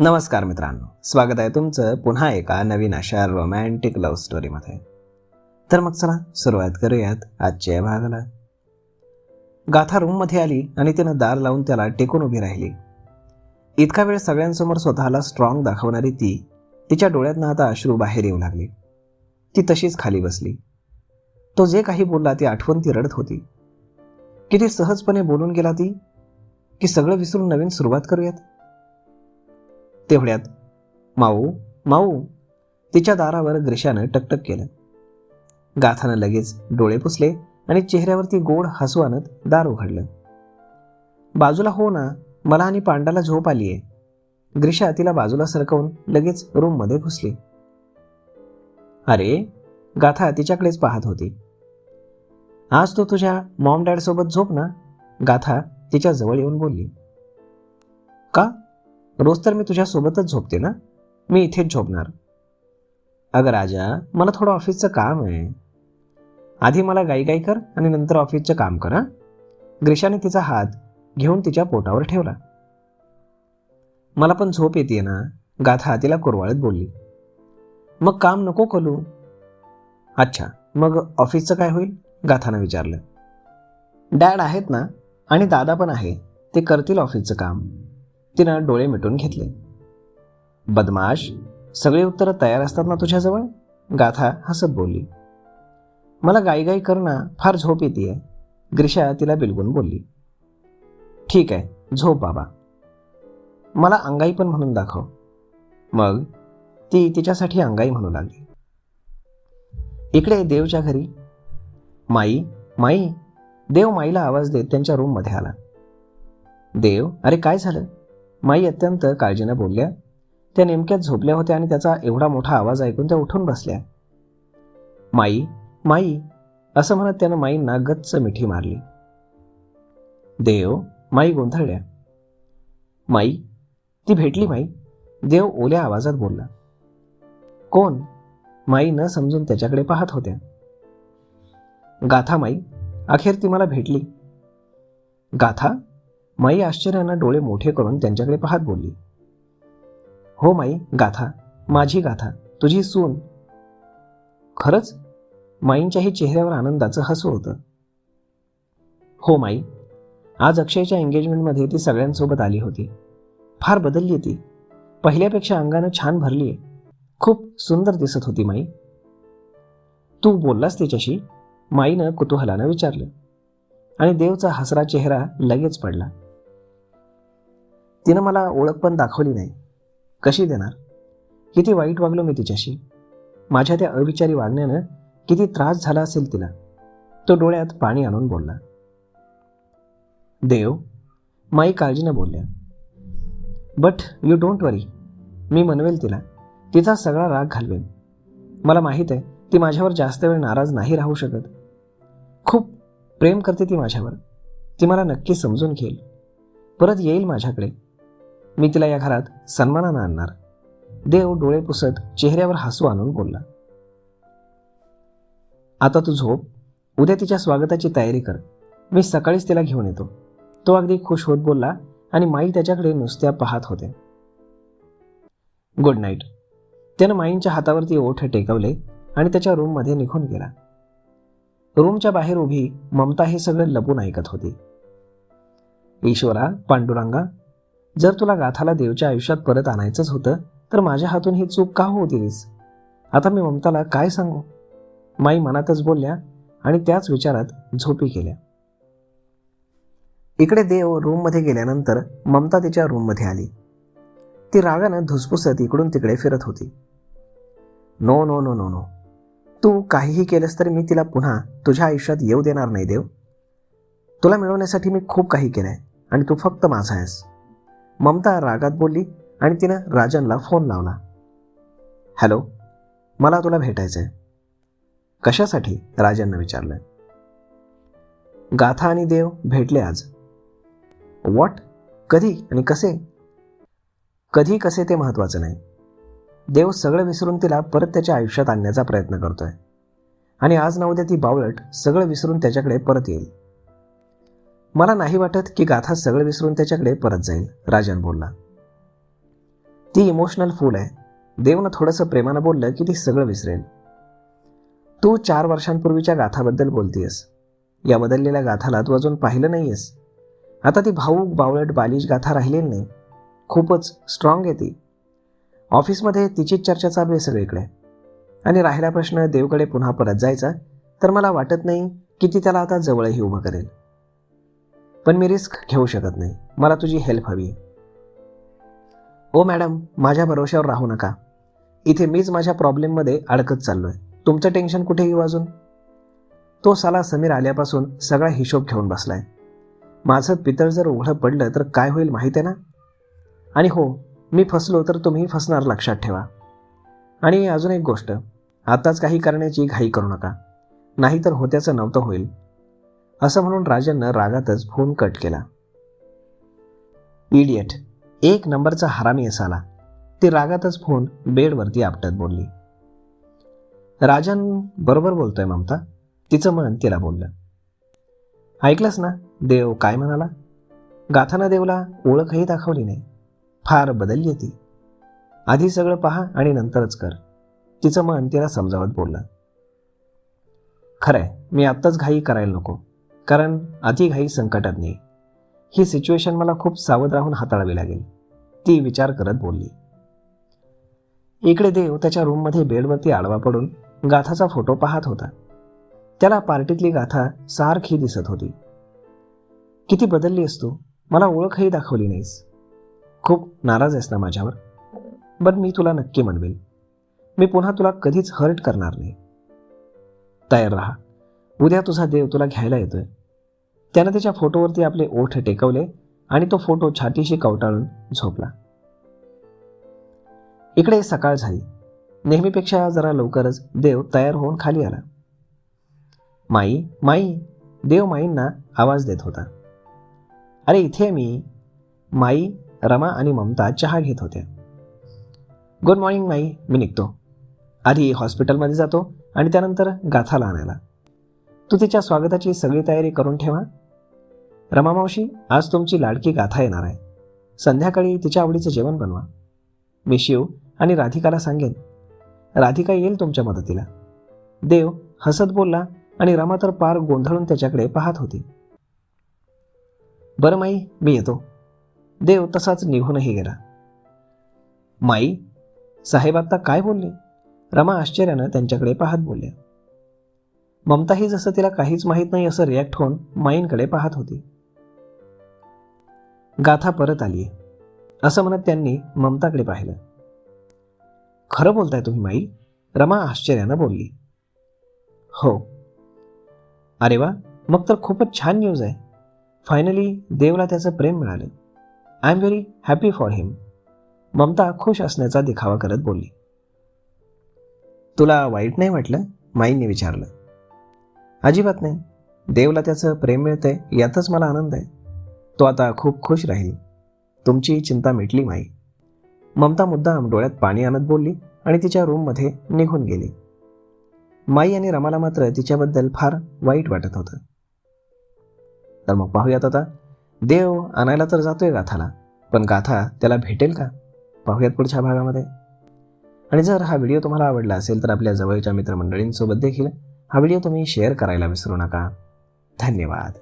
नमस्कार मित्रांनो, स्वागत आहे तुमचं पुन्हा एका नवीन अशा रोमॅन्टिक लव्ह स्टोरीमध्ये. तर मग चला सुरुवात करूयात आजच्या या भागाला. गाथा रूममध्ये आली आणि तिनं दार लावून त्याला टेकून उभी राहिली. इतका वेळ सगळ्यांसमोर स्वतःला स्ट्रॉंग दाखवणारी ती, तिच्या डोळ्यातनं आता अश्रू बाहेर येऊ लागले. ती तशीच खाली बसली. तो जे काही बोलला ती आठवण ती रडत होती. किती सहजपणे बोलून गेला ती, की सगळं विसरून नवीन सुरुवात करूयात. तेवढ्यात माऊ माऊ तिच्या दारावर ग्रीशानं टकटक केलं. गाथानं लगेच डोळे पुसले आणि चेहऱ्यावरती गोड हसू आणत दार उघडलं. बाजूला हो ना, मला आणि पांडाला झोप आलीये. ग्रीशा तिला बाजूला सरकवून लगेच रूममध्ये घुसली. अरे, गाथा तिच्याकडेच पाहत होती. आज तू तुझ्या मॉम डॅड सोबत झोप ना, गाथा तिच्या जवळ येऊन बोलली. का? रोज तर मी तुझ्यासोबतच झोपते ना, मी इथेच झोपणार. अगं राजा, मला थोडं ऑफिसचं काम आहे. आधी मला गाई कर आणि नंतर ऑफिसचं काम कर. ग्रीशाने तिचा हात घेऊन तिच्या पोटावर ठेवला. मला पण झोप येते ना, गाथा तिला कुरवाळत बोलली. मग काम नको करू. अच्छा, मग ऑफिसचं काय होईल? गाथानं विचारलं. डॅड आहेत ना, आणि दादा पण आहे, ते करतील ऑफिसचं काम. तिनं डोळे मिटून घेतले. बदमाश, सगळे उत्तरं तयार असतात ना तुझ्याजवळ? गाथा हसत बोलली. मला गाई कर ना, फार झोप येते. ग्रीशा तिला बिलगून बोलली. ठीक आहे, झोप बाबा. मला अंगाई पण म्हणून दाखव. मग ती तिच्यासाठी अंगाई म्हणू लागली. इकडे देवच्या घरी माई माई देव माईला आवाज देत त्यांच्या रूममध्ये आला. देव, अरे काय झालं? माई अत्यंत काळजीनं बोलल्या. त्या नेमक्याच झोपल्या होत्या आणि त्याचा एवढा मोठा आवाज ऐकून त्या उठून बसल्या. माई माई असं म्हणत त्यानं माईंना गच्च मिठी मारली. देव, माई गोंधळल्या. माई, ती भेटली माई, देव ओल्या आवाजात बोलला. कोण? माई न समजून त्याच्याकडे पाहत होत्या. गाथा माई, अखेर ती मला भेटली. गाथा? माई आश्चर्यानं डोळे मोठे करून त्यांच्याकडे पाहत बोलली. हो माई, गाथा, माझी गाथा, तुझी सून. खरंच? माईंच्याही चेहऱ्यावर आनंदाचं हसू होतं. हो माई, आज अक्षयच्या एंगेजमेंटमध्ये ती सगळ्यांसोबत आली होती. फार बदलली ती, पहिल्यापेक्षा अंगानं छान भरली आहे. खूप सुंदर दिसत होती माई. तू बोललास तिच्याशी? माईनं कुतूहलानं विचारलं. आणि देवचा हसरा चेहरा लगेच पडला. तिनं मला ओळख पण दाखवली नाही. कशी देणार? किती वाईट वागलो मी तिच्याशी. माझ्या त्या अविचारी वागण्यानं किती त्रास झाला असेल तिला. तो डोळ्यात पाणी आणून बोलला. देव, माई काळजीनं बोलल्या. बट यू डोंट वरी, मी मनवेल तिला, तिचा सगळा राग घालवेन. मला माहीत आहे ती माझ्यावर जास्त वेळ नाराज नाही राहू शकत. खूप प्रेम करते ती माझ्यावर. ती मला नक्की समजून घेईल, परत येईल माझ्याकडे. मी तिला या घरात सन्मानानं आणणार. देव डोळे पुसत चेहऱ्यावर हसू आणून बोलला. आता तू झोप, उद्या तिच्या स्वागताची तयारी कर. मी सकाळीच तिला घेऊन येतो. तो अगदी खुश होत बोलला आणि माई त्याच्याकडे नुसत्या पाहत होत्या. Good night. त्यानं माईंच्या हातावरती ओठ टेकवले आणि त्याच्या रूममध्ये निघून गेला. रूमच्या बाहेर उभी ममता हे सगळं लपून ऐकत होती. ईश्वरा, पांडुरंगा, जर तुला गाथाला देवच्या आयुष्यात परत आणायचंच होतं तर माझ्या हातून ही चूक का होऊ दिलीस? आता मी ममताला काय सांगू? माई मनातच बोलल्या आणि त्याच विचारात झोपी गेल्या. इकडे देव रूममध्ये गेल्यानंतर ममता तिच्या रूममध्ये आली. ती रागानं धुसफुसत इकडून तिकडे फिरत होती. No no no no no, तू काहीही केलंस तरी मी तिला पुन्हा तुझ्या आयुष्यात येऊ देणार नाही देव. तुला मिळवण्यासाठी मी खूप काही केलंय आणि तू फक्त माझा आहेस. ममता रागात बोलली आणि तिनं राजनला फोन लावला. हॅलो, मला तुला भेटायचंय. कशासाठी? राजननं विचारलं. गाथा आणि देव भेटले आज. व्हॉट? कधी आणि कसे? कधी कसे ते महत्वाचं नाही. देव सगळं विसरून तिला परत त्याच्या आयुष्यात आणण्याचा प्रयत्न करतोय आणि आज ना उद्या ती बावळट सगळं विसरून त्याच्याकडे परत येईल. मला नाही वाटत की गाथा सगळं विसरून त्याच्याकडे परत जाईल, राजन बोलला. ती इमोशनल फूल आहे. देवनं थोडंसं प्रेमानं बोललं की ती सगळं विसरेल. तू 4 वर्षांपूर्वीच्या गाथाबद्दल बोलतीयस. या बदललेल्या गाथाला तू अजून पाहिलं नाहीयेस. आता ती भाऊक बावळट बालिश गाथा राहिलेली नाही. खूपच स्ट्रॉंग आहे ती. ऑफिसमध्ये तिचीच चर्चा चालू आहे सगळीकडे. आणि राहिला प्रश्न देवकडे पुन्हा परत जायचा, तर मला वाटत नाही की ती त्याला आता जवळही उभं करेल. पण मी रिस्क घेऊ शकत नाही. मला तुझी हेल्प हवी. ओ मॅडम, माझ्या भरोश्यावर राहू नका. इथे मीच माझ्या प्रॉब्लेममध्ये अडकत चाललोय. तुमचं टेन्शन कुठे घेऊ अजून? तो साला समीर आल्यापासून सगळा हिशोब घेऊन बसलाय. माझं पितळ जर उघडं पडलं तर काय होईल माहीत आहे ना? आणि हो, मी फसलो तर तुम्ही फसणार, लक्षात ठेवा. आणि अजून एक गोष्ट, आताच काही करण्याची घाई करू नका, नाहीतर होत्याचं नव्हतं होईल. असं म्हणून राजननं रागातच फोन कट केला. इडियट, एक नंबरचा हरामी असाला. ती रागातच फोन बेडवरती आपटत बोलली. राजन बरोबर बोलतोय ममता, तिचं मन तिला बोललं. ऐकलंस ना देव काय म्हणाला? गाथानं देवला ओळखही दाखवली नाही. फार बदलली ती. आधी सगळं पहा आणि नंतरच कर, तिचं मन तिला समजावत बोललं. खरंय, मी आत्ताच घाई करायला नको, कारण अति घाई संकटात नाही. ही सिच्युएशन मला खूप सावध राहून हाताळावी लागेल, ती विचार करत बोलली. इकडे देव त्याच्या रूममध्ये बेडवरती आडवा पडून गाथाचा फोटो पाहत होता. त्याला पार्टीतली गाथा सारखी दिसत होती. किती बदलली आहेस तू, मला ओळखही दाखवली नाहीस. खूप नाराज आहेस ना माझ्यावर? पण मी तुला नक्की म्हणवेल, मी पुन्हा तुला कधीच हर्ट करणार नाही. तयार राहा, उद्या तुझा देव तुला घ्यायला येतोय. त्यानं त्याच्या फोटोवरती आपले ओठ टेकवले आणि तो फोटो छातीशी कवटाळून झोपला. इकडे सकाळ झाली. नेहमीपेक्षा जरा लवकरच देव तयार होऊन खाली आला. माई, माई, देव माईंना आवाज देत होता. अरे इथे मी. माई, रमा आणि ममता चहा घेत होत्या. गुड मॉर्निंग माई, मी निघतो. आधी हॉस्पिटलमध्ये जातो आणि त्यानंतर गाथाला आणायला. तू तिच्या स्वागताची सगळी तयारी करून ठेवा. रमा मावशी, आज तुमची लाडकी गाथा येणार आहे. संध्याकाळी तिच्या आवडीचं जेवण बनवा. मी शिव आणि राधिकाला सांगेन. राधिका येईल तुमच्या मदतीला. देव हसत बोलला आणि रमा तर पार गोंधळून त्याच्याकडे पाहत होती. बरं माई, मी येतो. देव तसाच निघूनही गेला. माई, साहेब आत्ता काय बोलले? रमा आश्चर्यानं त्यांच्याकडे पाहत बोलल्या. ममताही जसं तिला काहीच माहीत नाही असं रिॲक्ट होऊन माईंकडे पाहत होती. गाथा परत आलीये, असं म्हणत त्यांनी ममताकडे पाहिलं. खरं बोलताय तुम्ही माई? रमा आश्चर्यानं बोलली. हो. अरे वा, मग तर खूपच छान न्यूज आहे. फायनली देवला त्याचं प्रेम मिळालं. I am very happy for him. Mamta खुश असण्याचा दिखावा करत बोलली. तुला वाईट नाही वाटलं? माईंनी विचारलं. अजिबात नाही. देवला त्याचं प्रेम मिळतंय यातच मला आनंद आहे. तो आता खूप खुश राहील. तुमची चिंता मिटली माई. ममता मुद्दाम डोळ्यात पाणी आणत बोलली आणि तिच्या रूममध्ये निघून गेली. माई आणि रमाला मात्र तिच्याबद्दल फार वाईट वाटत होतं. तर मग पाहूयात आता. देव आणायला तर जातोय गाथाला, पण गाथा त्याला भेटेल का? पाहूयात पुढच्या भागामध्ये. आणि जर हा व्हिडिओ तुम्हाला आवडला असेल तर आपल्या जवळच्या मित्रमंडळींसोबत देखील हा व्हिडिओ तुम्ही शेअर करायला विसरू नका. धन्यवाद.